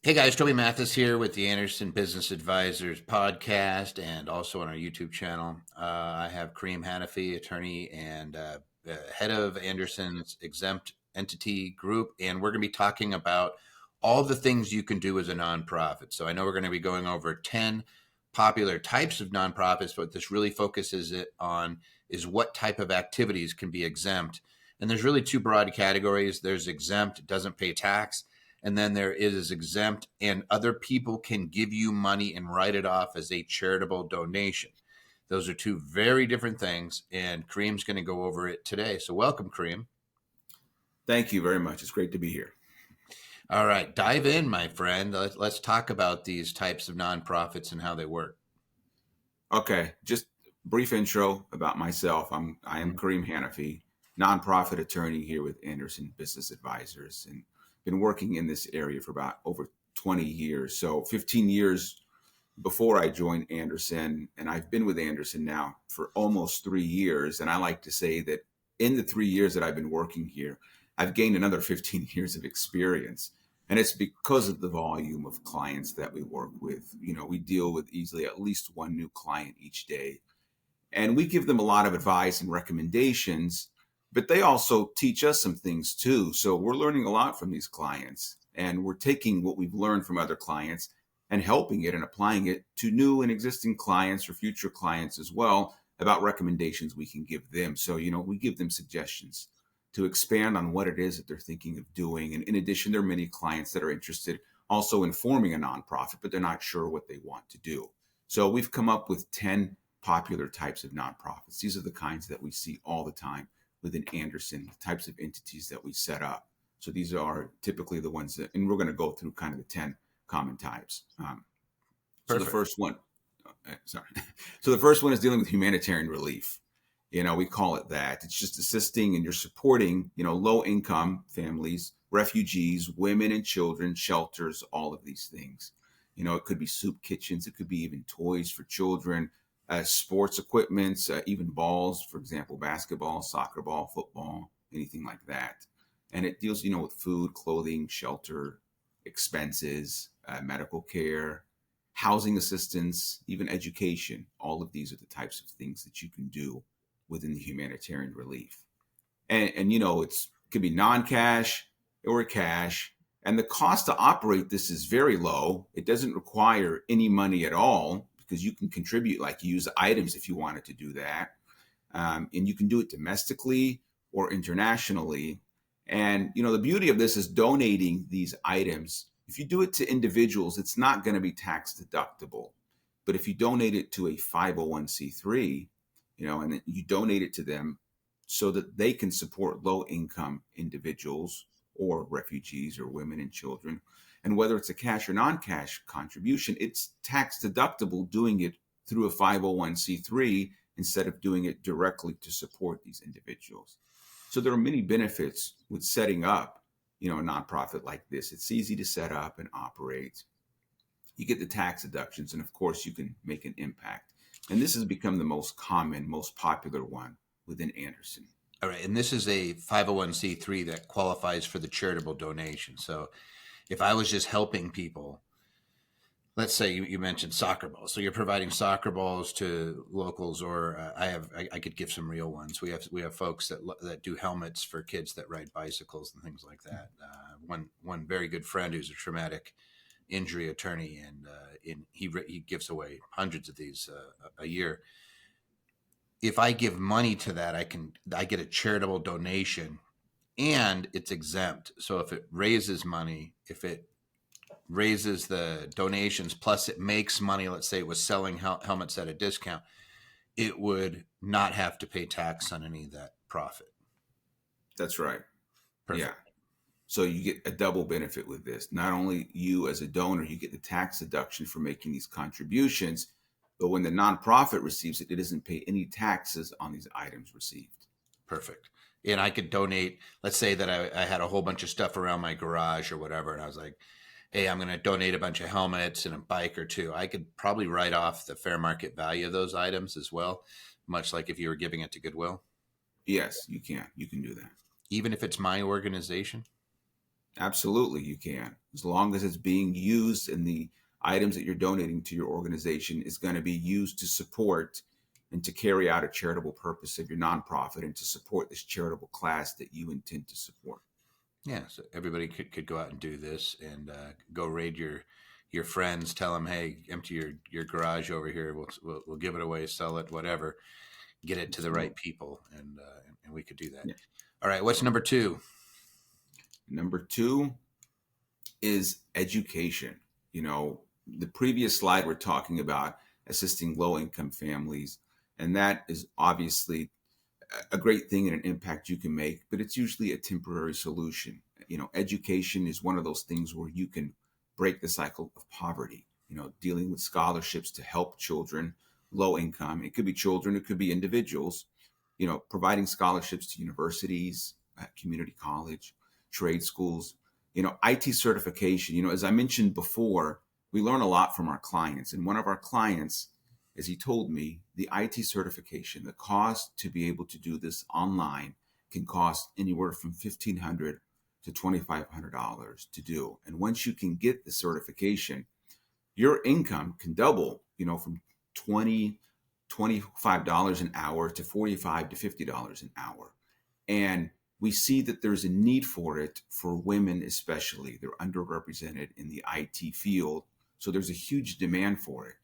Hey guys, Toby Mathis here with the Anderson Business Advisors podcast and also on our YouTube channel. I have Karim Hanafy, attorney and head of Anderson's exempt entity group, and we're going to be talking about all the things you can do as a nonprofit. So I know we're going to be going over 10 popular types of nonprofits, but this really focuses it on is what type of activities can be exempt. And there's really two broad categories. There's exempt, doesn't pay tax, and then there is exempt, and other people can give you money and write it off as a charitable donation. Those are two very different things, and Kareem's going to go over it today. So welcome, Kareem. Thank you very much. It's great to be here. All right, dive in, my friend. Let's talk about these types of nonprofits and how they work. Okay, just brief intro about myself. I am Karim Hanafy, nonprofit attorney here with Anderson Business Advisors, and been working in this area for about over 20 years. So 15 years before I joined Anderson, and I've been with Anderson now for almost 3 years. And I like to say that in the 3 years that I've been working here, I've gained another 15 years of experience. And it's because of the volume of clients that we work with. You know, we deal with easily at least one new client each day. And we give them a lot of advice and recommendations, but they also teach us some things too. So we're learning a lot from these clients, and we're taking what we've learned from other clients and helping it and applying it to new and existing clients or future clients as well about recommendations we can give them. So, we give them suggestions to expand on what it is that they're thinking of doing. And in addition, there are many clients that are interested also in forming a nonprofit, but they're not sure what they want to do. So we've come up with 10 popular types of nonprofits. These are the kinds that we see all the time within Anderson, the types of entities that we set up. So these are typically the ones that, and we're going to go through kind of the 10 common types. So the first one, sorry. So the first one is dealing with humanitarian relief. We call it that. It's just assisting and you're supporting, low income families, refugees, women and children, shelters, all of these things. It could be soup kitchens. It could be even toys for children, sports equipments, even balls, for example, basketball, soccer ball, football, anything like that. And it deals, with food, clothing, shelter, expenses, medical care, housing assistance, even education. All of these are the types of things that you can do within the humanitarian relief. And it could be non-cash or cash. And the cost to operate this is very low. It doesn't require any money at all because you can contribute, like use items if you wanted to do that. And you can do it domestically or internationally. And, the beauty of this is donating these items. If you do it to individuals, it's not going to be tax deductible. But if you donate it to a 501c3, and then you donate it to them so that they can support low income individuals or refugees or women and children. And whether it's a cash or non-cash contribution, it's tax deductible doing it through a 501c3 instead of doing it directly to support these individuals. So there are many benefits with setting up, a nonprofit like this. It's easy to set up and operate. You get the tax deductions, and of course, you can make an impact. And this has become the most common, most popular one within Anderson. All right, and this is a 501c3 that qualifies for the charitable donation. So if I was just helping people, let's say you mentioned soccer balls. So you're providing soccer balls to locals, or I could give some real ones. We have folks that do helmets for kids that ride bicycles and things like that. One very good friend who's a traumatic injury attorney, and he gives away hundreds of these a year. If I give money to that, I get a charitable donation, and it's exempt. So if it raises money, if it raises the donations plus it makes money, let's say it was selling helmets at a discount, it would not have to pay tax on any of that profit. That's right. Perfect. Yeah. So you get a double benefit with this. Not only you as a donor, you get the tax deduction for making these contributions, but when the nonprofit receives it, it doesn't pay any taxes on these items received. Perfect. And I could donate, let's say that I had a whole bunch of stuff around my garage or whatever, and I was like, hey, I'm going to donate a bunch of helmets and a bike or two. I could probably write off the fair market value of those items as well, much like if you were giving it to Goodwill. Yes, you can. You can do that. Even if it's my organization? Absolutely, you can. As long as it's being used and the items that you're donating to your organization is going to be used to support and to carry out a charitable purpose of your nonprofit and to support this charitable class that you intend to support. Yeah, so everybody could go out and do this and go raid your friends. Tell them, hey, empty your garage over here. We'll give it away, sell it, whatever. Get it to the right Absolutely. people, and we could do that. Yeah. All right, what's number two? Number two is education. The previous slide we're talking about assisting low income families, and that is obviously a great thing and an impact you can make, but it's usually a temporary solution. Education is one of those things where you can break the cycle of poverty, dealing with scholarships to help children, low income. It could be children, it could be individuals, providing scholarships to universities, community college, trade schools, IT certification. As I mentioned before, we learn a lot from our clients. And one of our clients, as he told me, the IT certification, the cost to be able to do this online can cost anywhere from $1,500 to $2,500 to do. And once you can get the certification, your income can double, from 20, $25 an hour to 45 to $50 an hour. And we see that there's a need for it for women, especially. They're underrepresented in the IT field. So there's a huge demand for it.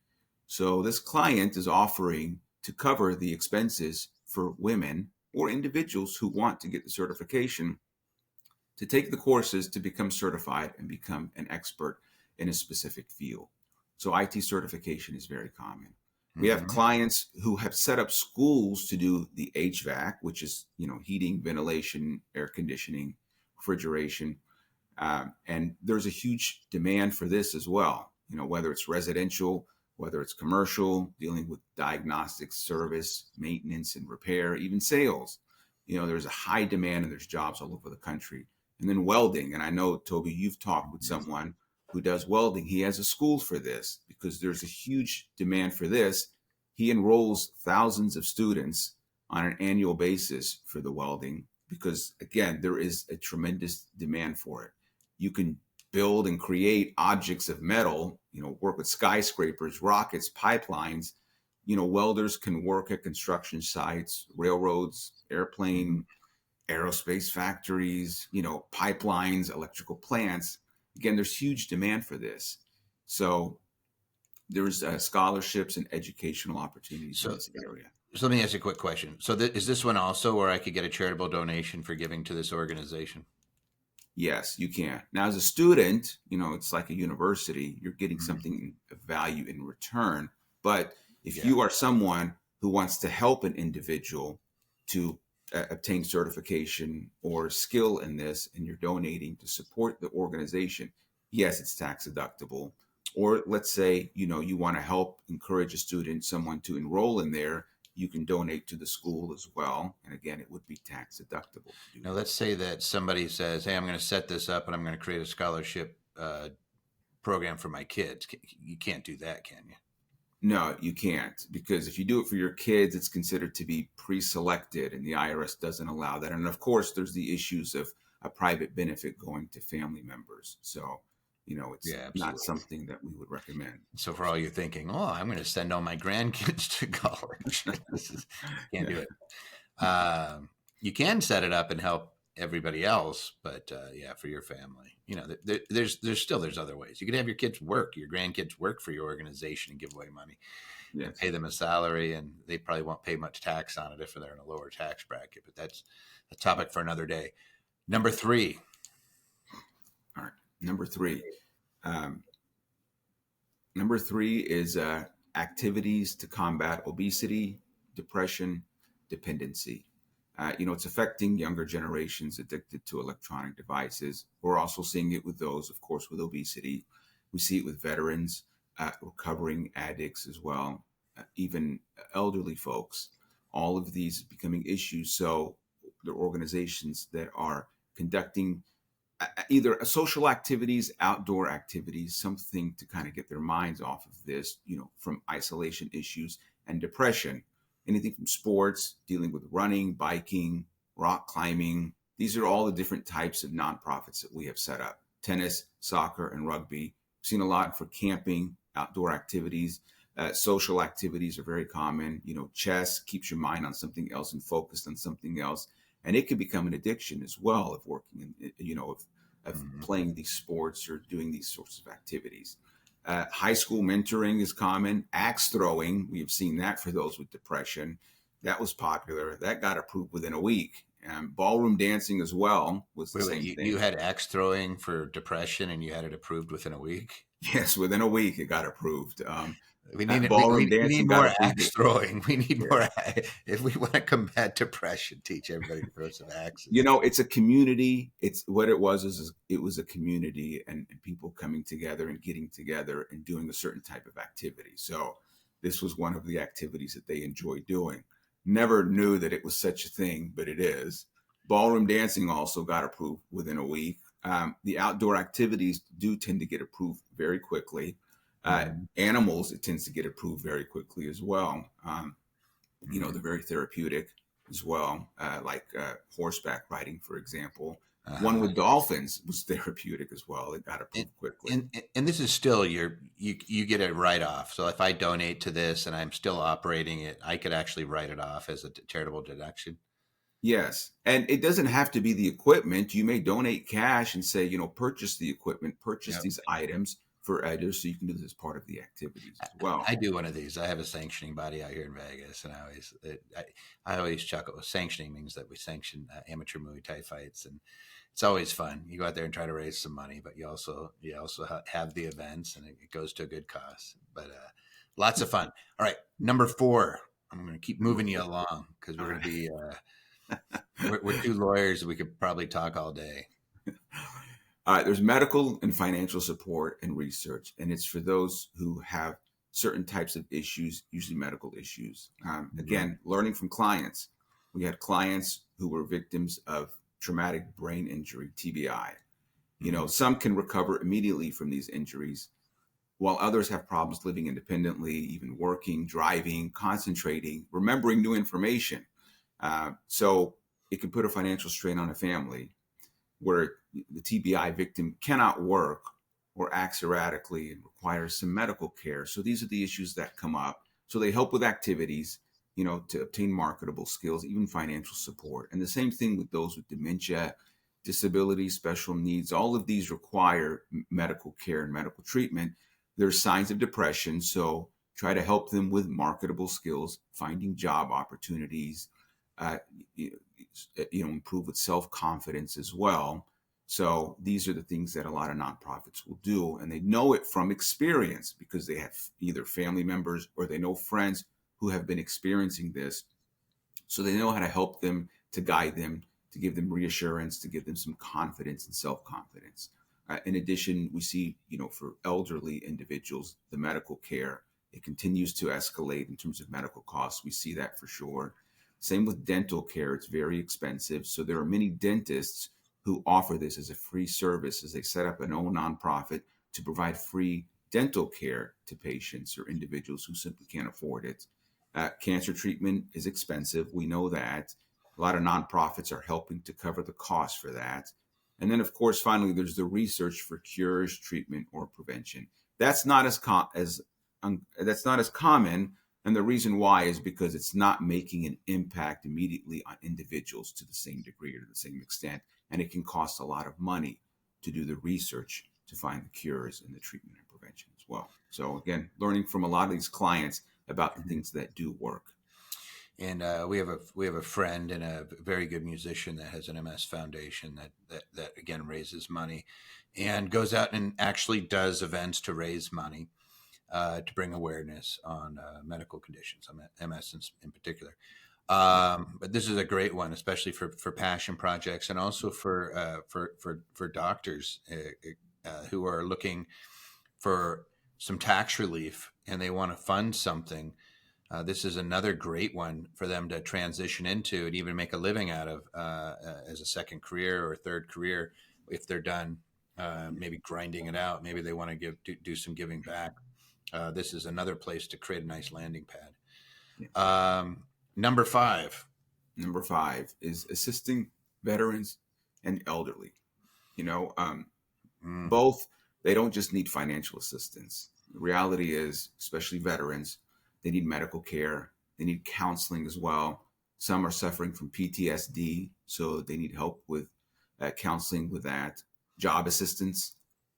So this client is offering to cover the expenses for women or individuals who want to get the certification to take the courses to become certified and become an expert in a specific field. So IT certification is very common. We have Mm-hmm. clients who have set up schools to do the HVAC, which is, heating, ventilation, air conditioning, refrigeration. And there's a huge demand for this as well, whether it's residential, whether it's commercial, dealing with diagnostics, service, maintenance, and repair, even sales. There's a high demand and there's jobs all over the country. And then welding. And I know, Toby, you've talked with someone who does welding. He has a school for this because there's a huge demand for this. He enrolls thousands of students on an annual basis for the welding because, again, there is a tremendous demand for it. You can build and create objects of metal, work with skyscrapers, rockets, pipelines. Welders can work at construction sites, railroads, Mm-hmm. aerospace factories, pipelines, electrical plants. Again, there's huge demand for this. So there's scholarships and educational opportunities in So, this area. so let me ask you a quick question. So, is this one also where I could get a charitable donation for giving to this organization? Yes, you can. Now, as a student, it's like a university, you're getting Mm-hmm. something of value in return. But if Yeah. you are someone who wants to help an individual to obtain certification or skill in this, and you're donating to support the organization, yes, it's tax deductible. Or let's say, you want to help encourage a student, someone to enroll in there, you can donate to the school as well. And again, it would be tax deductible to do Now, that. let's say that somebody says, "Hey, I'm going to set this up, and I'm going to create a scholarship program for my kids." You can't do that, can you? No, you can't, because if you do it for your kids, it's considered to be pre-selected, and the IRS doesn't allow that. And of course, there's the issues of a private benefit going to family members. So, it's Yeah, not absolutely. something that we would recommend. So for all you thinking, oh, I'm going to send all my grandkids to college. Can't Yeah, do it. You can set it up and help everybody else, but yeah, for your family, there's other ways. You could have your kids work, your grandkids work for your organization and give away money and yes. pay them a salary, and they probably won't pay much tax on it if they're in a lower tax bracket. But that's a topic for another day. Number three. All right. Number three. Um, Number three is activities to combat obesity, depression, dependency. It's affecting younger generations addicted to electronic devices. We're also seeing it with those, of course, with obesity. We see it with veterans, recovering addicts as well, even elderly folks. All of these becoming issues. So there are organizations that are conducting either social activities, outdoor activities, something to kind of get their minds off of this, from isolation issues and depression. Anything from sports, dealing with running, biking, rock climbing, These are all the different types of nonprofits that we have set up: tennis, soccer, and rugby. We've seen a lot for camping, outdoor activities. Social activities are very common. Chess keeps your mind on something else and focused on something else. And it can become an addiction as well of working, of Mhm. playing these sports or doing these sorts of activities. High school mentoring is common. Axe throwing, we have seen that for those with depression. That was popular. That got approved within a week. Ballroom dancing as well was the Wait, same you thing. had axe throwing for depression and you had it approved within a week? Yes, within a week it got approved. We need it. Ballroom We need dancing got more approved. axe throwing. We need Yeah. more. If we want to combat depression, teach everybody to throw some axes. It's a community. It's what it was is it was a community and people coming together and getting together and doing a certain type of activity. So this was one of the activities that they enjoy doing. Never knew that it was such a thing, but it is. Ballroom dancing also got approved within a week. The outdoor activities do tend to get approved very quickly. Mhm. Animals, it tends to get approved very quickly as well. They're Mhm. very therapeutic as well, like horseback riding, for example. One Uh-huh. with dolphins was therapeutic as well. It got And, approved quickly. and this is still you get a write off. So if I donate to this and I'm still operating it, I could actually write it off as a charitable deduction. Yes. And it doesn't have to be the equipment. You may donate cash and say, purchase the equipment, purchase Yep. these items for others so you can do this as part of the activities as well. I do one of these. I have a sanctioning body out here in Vegas, and I always chuckle. Sanctioning means that we sanction amateur Muay Thai fights, and it's always fun. You go out there and try to raise some money, but you also have the events, and it goes to a good cause. But lots of fun. All right, number 4. I'm going to keep Number moving you 4. along because All we're going to right. be we're two lawyers. We could probably talk all day. All right, there's medical and financial support and research, and it's for those who have certain types of issues, usually medical issues. Mhm. Again, learning from clients. We had clients who were victims of traumatic brain injury, TBI. Mhm. Some can recover immediately from these injuries, while others have problems living independently, even working, driving, concentrating, remembering new information. So it can put a financial strain on a family where the TBI victim cannot work or acts erratically and requires some medical care. So these are the issues that come up. So they help with activities, to obtain marketable skills, even financial support. And the same thing with those with dementia, disabilities, special needs. All of these require medical care and medical treatment. There's signs of depression. So try to help them with marketable skills, finding job opportunities, uh, improve with self-confidence as well. So these are the things that a lot of nonprofits will do, and they know it from experience because they have either family members or they know friends who have been experiencing this. So they know how to help them, to guide them, to give them reassurance, to give them some confidence and self-confidence. In addition, we see, for elderly individuals, the medical care, it continues to escalate in terms of medical costs. We see that for sure. Same with dental care. It's very expensive. So there are many dentists who offer this as a free service as they set up an own nonprofit to provide free dental care to patients or individuals who simply can't afford it. Cancer treatment is expensive. We know that. A lot of nonprofits are helping to cover the cost for that. And then, of course, finally, there's the research for cures, treatment, or prevention. That's not that's not as common, and the reason why is because it's not making an impact immediately on individuals to the same degree or to the same extent, and it can cost a lot of money to do the research to find the cures and the treatment and prevention as well. So again, learning from a lot of these clients about the Mhm. things that do work. And we have a friend and a very good musician that has an MS foundation that again raises money, and goes out and actually does events to raise money, to bring awareness on medical conditions, on MS in particular. But this is a great one, especially for passion projects, and also for doctors who are looking for some tax relief and they want to fund something. This is another great one for them to transition into and even make a living out of, as a second career or third career if they're done maybe grinding it out. Maybe they want to do some giving back. This is another place to create a nice landing pad. Yes. Number 5. Number 5 is assisting veterans and elderly. You know, Mm. both, they don't just need financial assistance. The reality is, especially veterans, they need medical care, they need counseling as well. Some are suffering from PTSD, so they need help with counseling with that, job assistance,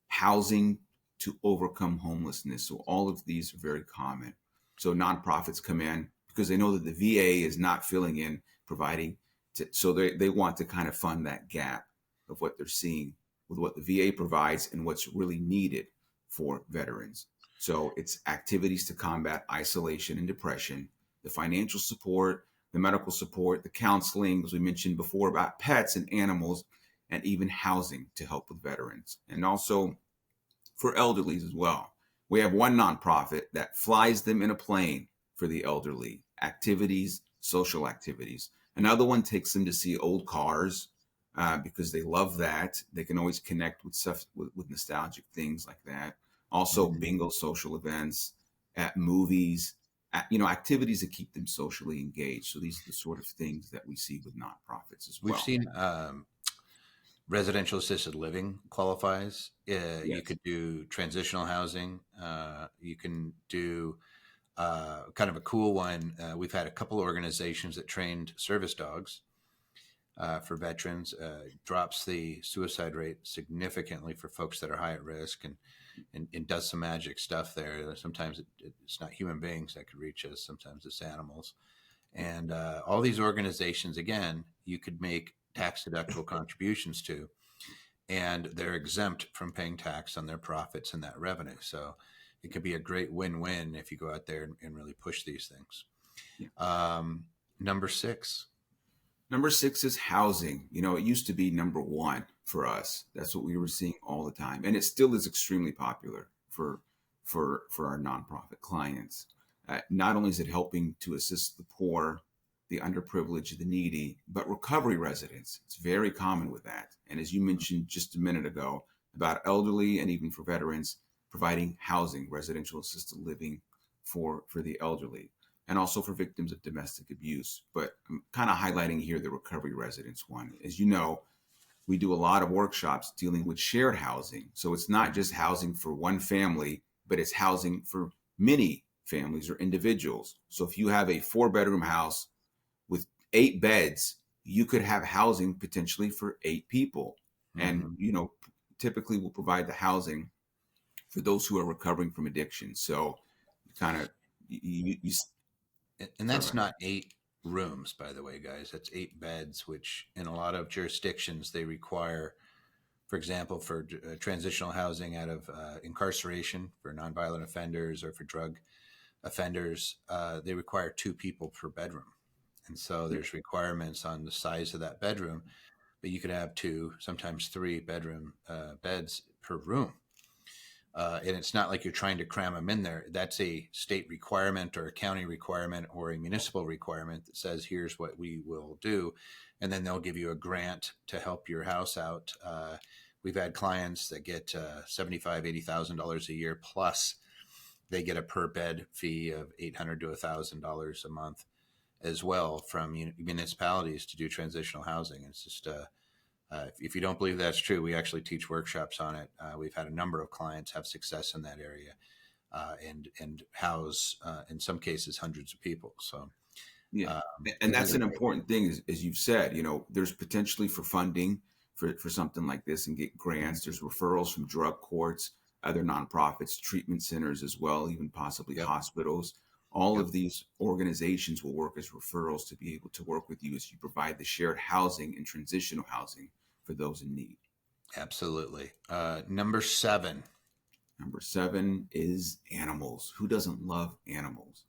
housing to overcome homelessness. So all of these are very common. So nonprofits come in because they know that the VA is not filling in, providing so they want to kind of fund that gap of what they're seeing with what the VA provides and what's really needed for veterans. So it's activities to combat isolation and depression, the financial support, the medical support, the counseling, as we mentioned before, about pets and animals, and even housing to help with veterans. And also for elderly as well. We have one nonprofit that flies them in a plane for the elderly, activities, social activities. Another one takes them to see old cars because they love that. They can always connect with stuff with nostalgic things like that. Also, Mhm. bingo social events, at movies, activities that keep them socially engaged. So these are the sort of things that we see with nonprofits as We've well. seen residential assisted living qualifies. You Yes. could do transitional housing. You can do kind of a cool one. We've had a couple organizations that trained service dogs for veterans. Drops the suicide rate significantly for folks that are high at risk, and does some magic stuff there. Sometimes it's not human beings that could reach us. Sometimes it's animals. And all these organizations, again, you could make tax deductible contributions to, and they're exempt from paying tax on their profits and that revenue. So it could be a great win-win if you go out there and really push these things. Yeah. Um, Number six. Number six is housing. It used to be number one for us. That's what we were seeing all the time, and it still is extremely popular for our nonprofit clients. Not only is it helping to assist the poor, the underprivileged, the needy, but recovery residents. It's very common with that. And as you mentioned just a minute ago about elderly and even for veterans, providing housing, residential assisted living for the elderly and also for victims of domestic abuse. But I'm kind of highlighting here the recovery residence one. As you know, we do a lot of workshops dealing with shared housing. So it's not just housing for one family, but it's housing for many families or individuals. So if you have a 4-bedroom house with 8 beds, you could have housing potentially for 8 people. And, Mm-hmm. typically we'll provide the housing for those who are recovering from addiction. So kind of, you And sorry, go that's ahead. not 8 rooms, by the way, guys. That's 8 beds, which in a lot of jurisdictions they require. For example, for transitional housing out of incarceration for nonviolent offenders or for drug offenders, they require 2 people per bedroom. And so Yeah. there's requirements on the size of that bedroom, but you could have 2, sometimes 3 bedroom beds per room. And it's not like you're trying to cram them in there. That's a state requirement or a county requirement or a municipal requirement that says, here's what we will do. And then they'll give you a grant to help your house out. We've had clients that get $75,000, $80,000 a year, plus they get a per bed fee of $800 to $1,000 a month as well from municipalities to do transitional housing. It's just if you don't believe that's true, we actually teach workshops on it. We've had a number of clients have success in that area, and house in some cases hundreds of people. So Yeah. And it that's is a an great. important thing, as you've said, there's potentially for funding for something like this and get grants. There's referrals from drug courts, other nonprofits, treatment centers as well, even possibly Yep, hospitals. All yep, of these organizations will work as referrals to be able to work with you as you provide the shared housing and transitional housing for those in need. absolutely. Number seven. Number seven is animals. Who doesn't love animals?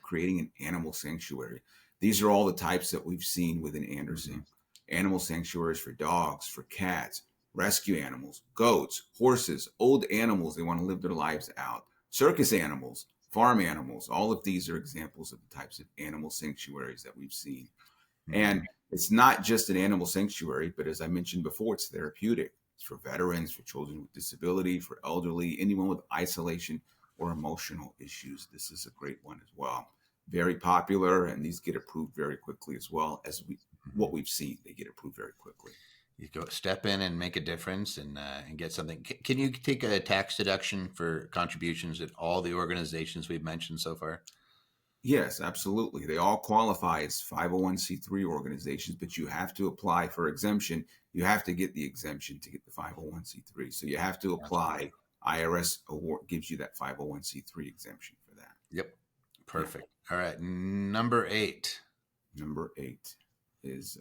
Creating an animal sanctuary. These are all the types that we've seen within Mm-hmm. Anderson. Animal sanctuaries for dogs, for cats, rescue animals, goats, horses, old animals. They want to live their lives out. Circus animals, farm animals. All of these are examples of the types of animal sanctuaries that we've seen. Mm-hmm. And it's not just an animal sanctuary, but as I mentioned before, it's therapeutic. It's for veterans, for children with disability, for elderly, anyone with isolation or emotional issues. This is a great one as well. Very popular, and these get approved very quickly as well as what we've seen. They get approved very quickly. You go step in and make a difference and get something. Can you take a tax deduction for contributions at all the organizations we've mentioned so far? Yes, absolutely. They all qualify as 501c3 organizations, but you have to apply for exemption. You have to get the exemption to get the 501c3. So you have to Absolutely. apply. IRS award gives you that 501c3 exemption for that. Yep. Yeah. Perfect. All right. Number 8. Number 8 is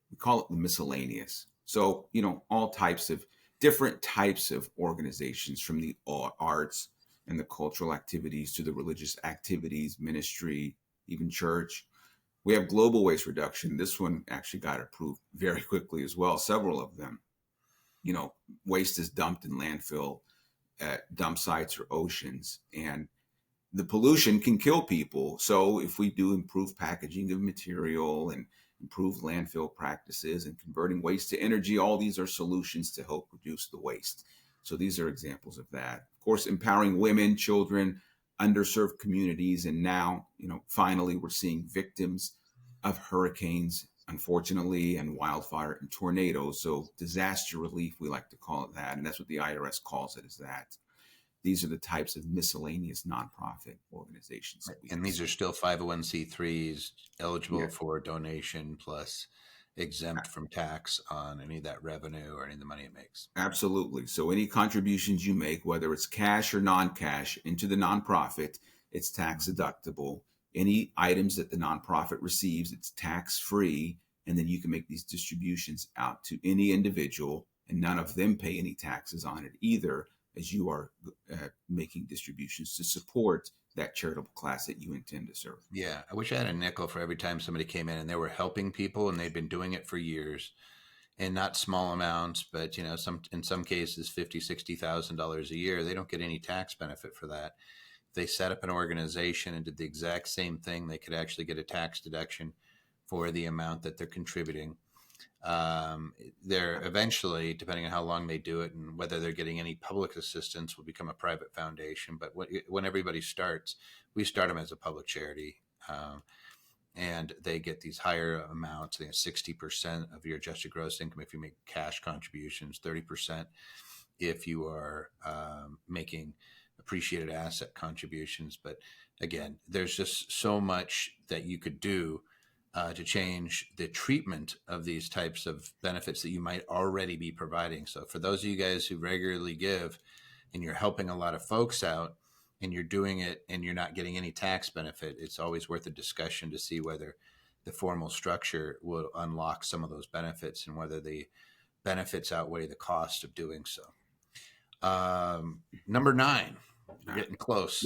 we call it the miscellaneous. So, all types of different types of organizations, from the arts and the cultural activities to the religious activities, ministry, even church. We have global waste reduction. This one actually got approved very quickly as well, several of them. Waste is dumped in landfill at dump sites or oceans, and the pollution can kill people. So if we do improve packaging of material and improve landfill practices and converting waste to energy, all these are solutions to help reduce the waste. So these are examples of that. Of course, empowering women, children, underserved communities, and now, finally, we're seeing victims of hurricanes, unfortunately, and wildfire and tornadoes. So disaster relief, we like to call it that, and that's what the IRS calls it, is that. These are the types of miscellaneous nonprofit organizations that we And have these are seen. still 501c3s Yeah, eligible for donation plus exempt from tax on any of that revenue or any of the money it makes. absolutely. So any contributions you make, whether it's cash or non-cash, into the nonprofit, it's tax deductible. Any items that the nonprofit receives, it's tax free. And then you can make these distributions out to any individual, and none of them pay any taxes on it either, as you are making distributions to support that charitable class that you intend to serve. Yeah, I wish I had a nickel for every time somebody came in and they were helping people and they've been doing it for years, and not small amounts, but in some cases $50,000, $60,000 a year. They don't get any tax benefit for that. If they set up an organization and did the exact same thing, they could actually get a tax deduction for the amount that they're contributing. They're eventually, depending on how long they do it and whether they're getting any public assistance, will become a private foundation. But when everybody starts, we start them as a public charity. And they get these higher amounts. They have 60% of your adjusted gross income if you make cash contributions, 30% if you are making appreciated asset contributions. But again, there's just so much that you could do to change the treatment of these types of benefits that you might already be providing. So for those of you guys who regularly give and you're helping a lot of folks out and you're doing it and you're not getting any tax benefit, it's always worth a discussion to see whether the formal structure will unlock some of those benefits and whether the benefits outweigh the cost of doing so. Number 9, we're getting close.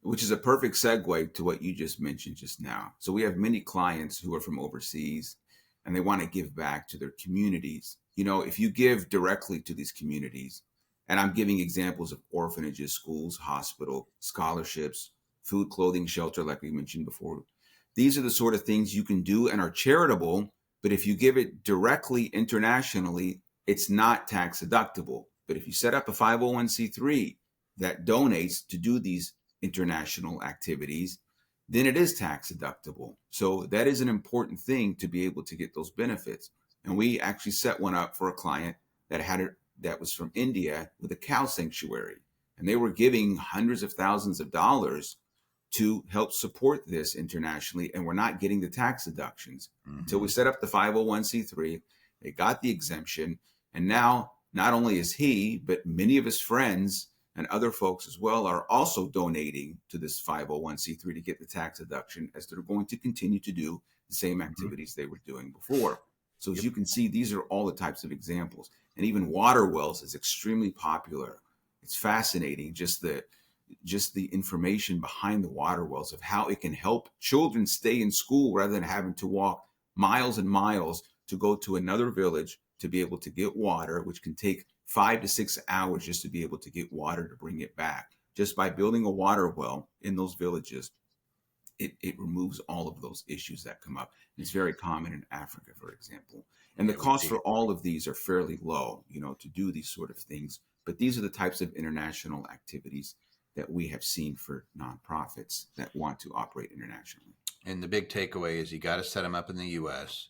Which is a perfect segue to what you just mentioned just now. So we have many clients who are from overseas and they want to give back to their communities. If you give directly to these communities, and I'm giving examples of orphanages, schools, hospital, scholarships, food, clothing, shelter, like we mentioned before. These are the sort of things you can do and are charitable, but if you give it directly internationally, it's not tax deductible. But if you set up a 501c3 that donates to do these international activities, then it is tax deductible. So that is an important thing to be able to get those benefits. And we actually set one up for a client that was from India with a cow sanctuary. And they were giving hundreds of thousands of dollars to help support this internationally, and we're not getting the tax deductions. Until we set up the 501c3, they got the exemption, and now not only is he, but many of his friends and other folks as well are also donating to this 501c3 to get the tax deduction, as they're going to continue to do the same activities they were doing before. So as you can see, these are all the types of examples. And even water wells is extremely popular. It's fascinating, just the information behind the water wells, of how it can help children stay in school rather than having to walk miles and miles to go to another village to be able to get water, which can take 5 to 6 hours just to be able to get water to bring it back. Just by building a water well in those villages, it removes all of those issues that come up. It's very common in Africa, for example. And the costs for all of these are fairly low, to do these sort of things. But these are the types of international activities that we have seen for nonprofits that want to operate internationally. And the big takeaway is you got to set them up in the U.S.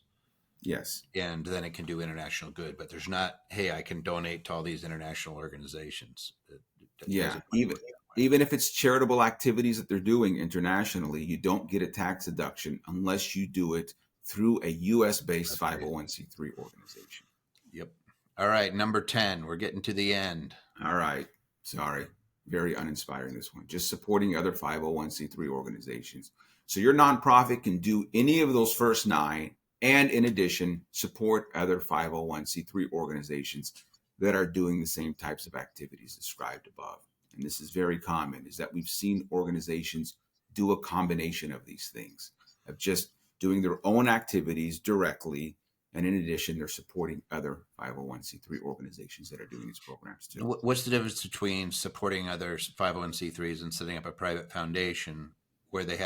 Yes. and then it can do international good. But there's not, hey, I can donate to all these international organizations. It Yeah. doesn't quite work that way. Even if it's charitable activities that they're doing internationally, you don't get a tax deduction unless you do it through a US based Okay. 501c3 organization. Yep. All right, number 10. We're getting to the end. All right. Sorry. Very uninspiring, this one. Just supporting other 501c3 organizations. So your nonprofit can do any of those first 9, and in addition, support other 501c3 organizations that are doing the same types of activities described above. And this is very common, is that we've seen organizations do a combination of these things, of just doing their own activities directly, and in addition, they're supporting other 501c3 organizations that are doing these programs too. What's the difference between supporting other 501c3s and setting up a private foundation where they're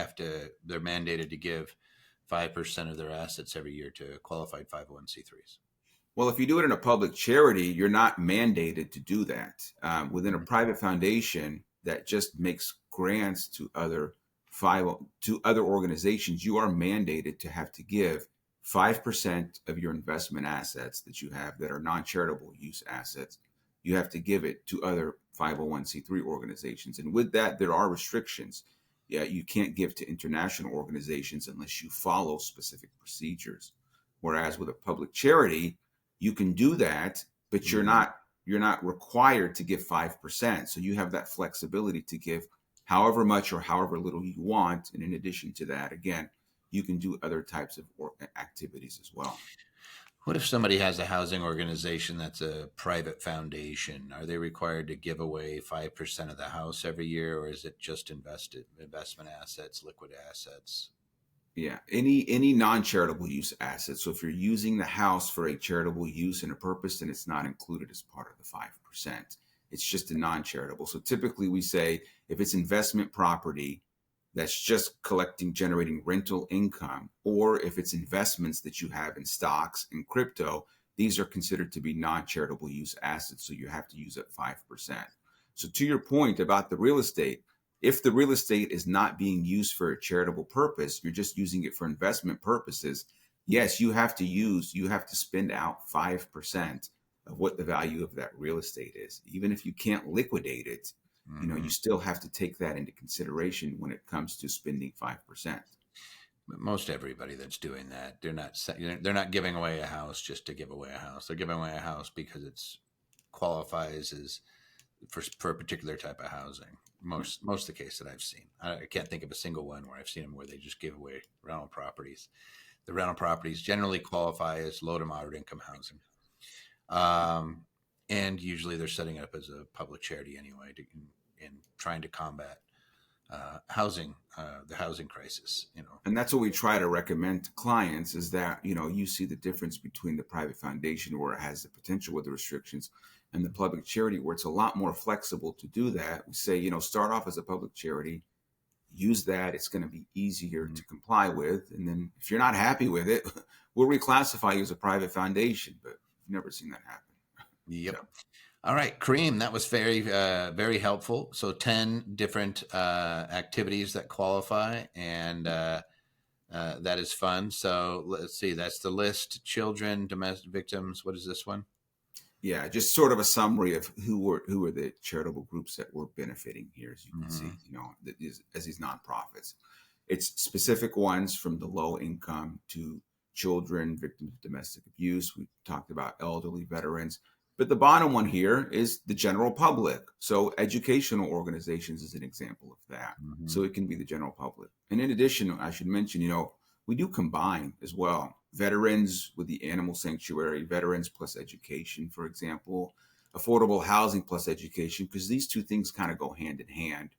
mandated to give 5% of their assets every year to qualified 501c3s? Well, if you do it in a public charity, you're not mandated to do that. Within a Mhm. private foundation that just makes grants to other organizations, you are mandated to have to give 5% of your investment assets that you have that are non-charitable use assets. You have to give it to other 501c3 organizations. And with that, there are restrictions. Yeah, you can't give to international organizations unless you follow specific procedures. Whereas with a public charity, you can do that, but Mhm. you're not required to give 5%. So you have that flexibility to give however much or however little you want. And in addition to that, again, you can do other types of activities as well. What if somebody has a housing organization that's a private foundation? Are they required to give away 5% of the house every year, or is it just investment assets, liquid assets? Yeah, any non-charitable use asset. So if you're using the house for a charitable use and a purpose, then it's not included as part of the 5%. It's just a non-charitable. So typically we say if it's investment property that's just generating rental income, or if it's investments that you have in stocks and crypto, these are considered to be non-charitable use assets. So you have to use it 5%. So to your point about the real estate, if the real estate is not being used for a charitable purpose, you're just using it for investment purposes, yes, you have to spend out 5% of what the value of that real estate is. Even if you can't liquidate it, you Hmm. still have to take that into consideration when it comes to spending 5%. But most everybody that's doing that, they're not giving away a house just to give away a house. They're giving away a house because it's qualifies as for a particular type of housing. Most of the case that I've seen, I can't think of a single one where I've seen them where they just give away rental properties. The rental properties generally qualify as low to moderate income housing, um, and usually they're setting it up as a public charity anyway, in trying to combat the housing crisis. And that's what we try to recommend to clients, is that you see the difference between the private foundation where it has the potential with the restrictions and the public charity where it's a lot more flexible to do that. We say start off as a public charity, use that, it's going to be easier Mhm. to comply with, and then if you're not happy with it, we'll reclassify you as a private foundation. But I've never seen that happen. Yep. So All right, Kareem, that was very helpful. So 10 different activities that qualify, and that is fun. So let's see, that's the list: children, domestic victims. What is this one? yeah, just sort of a summary of who are the charitable groups that we're benefiting here, as you can Mm-hmm. see, as these nonprofits. It's specific ones from the low income to children, victims of domestic abuse. We talked about elderly, veterans. But the bottom one here is the general public. So educational organizations is an example of that. Mm-hmm. So it can be the general public. And in addition, I should mention, we do combine as well. Veterans with the animal sanctuary, veterans plus education, for example, affordable housing plus education, because these two things kind of go hand in hand.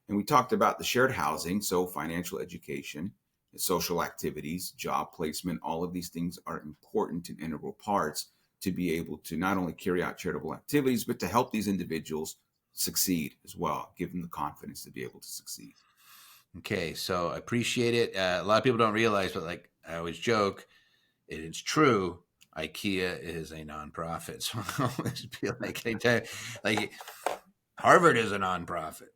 And we talked about the shared housing, so financial education, social activities, job placement, all of these things are important and integral parts to be able to not only carry out charitable activities, but to help these individuals succeed as well, give them the confidence to be able to succeed. Okay, so I appreciate it. A lot of people don't realize, but like I always joke, it's true. IKEA is a nonprofit, so I always feel like like Harvard is a nonprofit.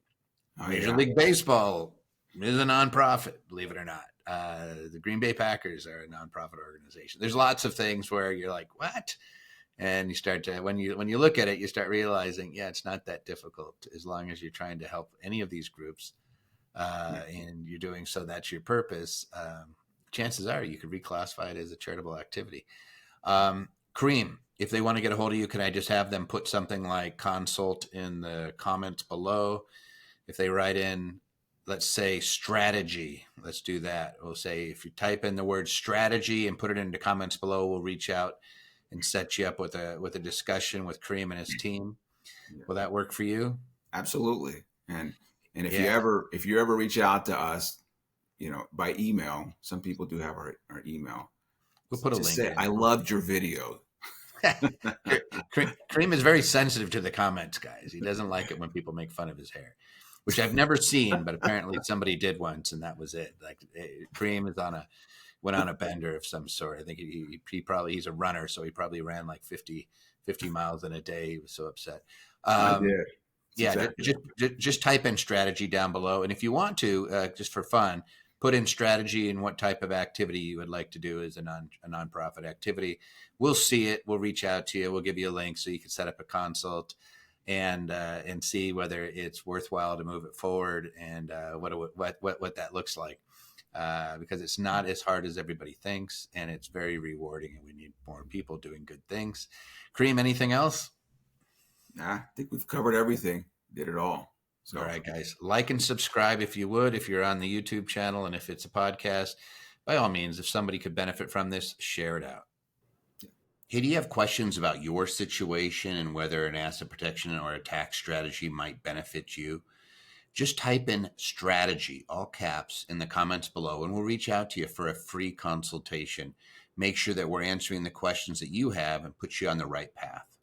Oh, Major yeah. League Baseball is a nonprofit, believe it or not. The Green Bay Packers are a nonprofit organization. There's lots of things where you're like, what? And you start to, when you look at it, you start realizing, yeah, it's not that difficult as long as you're trying to help any of these groups, and you're doing so that's your purpose. Chances are you could reclassify it as a charitable activity. Karim, if they want to get a hold of you, can I just have them put something like consult in the comments below? If they write in, let's say strategy, let's do that. We'll say, if you type in the word strategy and put it into comments below, we'll reach out and set you up with a discussion with Karim and his team. Yeah. Will that work for you? Absolutely. And if Yeah. you ever reach out to us, by email, some people do have our email. We'll put a Just link say, in. I loved your video. Karim is very sensitive to the comments, guys. He doesn't like it when people make fun of his hair, which I've never seen, but apparently somebody did once, and that was it. Like, Karim is went on a bender of some sort. I think he's a runner, so he probably ran like 50 miles in a day. He was so upset. I did. Yeah, Exactly. just type in strategy down below, and if you want to, just for fun, put in strategy and what type of activity you would like to do as a nonprofit activity. We'll see it. We'll reach out to you. We'll give you a link so you can set up a consult and see whether it's worthwhile to move it forward and what that looks like. Because it's not as hard as everybody thinks, and it's very rewarding, and we need more people doing good things. Karim, anything else? I think we've covered everything. Did it all. So. All right, guys, like and subscribe if you would, if you're on the YouTube channel, and if it's a podcast, by all means, if somebody could benefit from this, share it out. Hey, do you have questions about your situation and whether an asset protection or a tax strategy might benefit you? Just type in strategy, all caps, in the comments below, and we'll reach out to you for a free consultation. Make sure that we're answering the questions that you have and put you on the right path.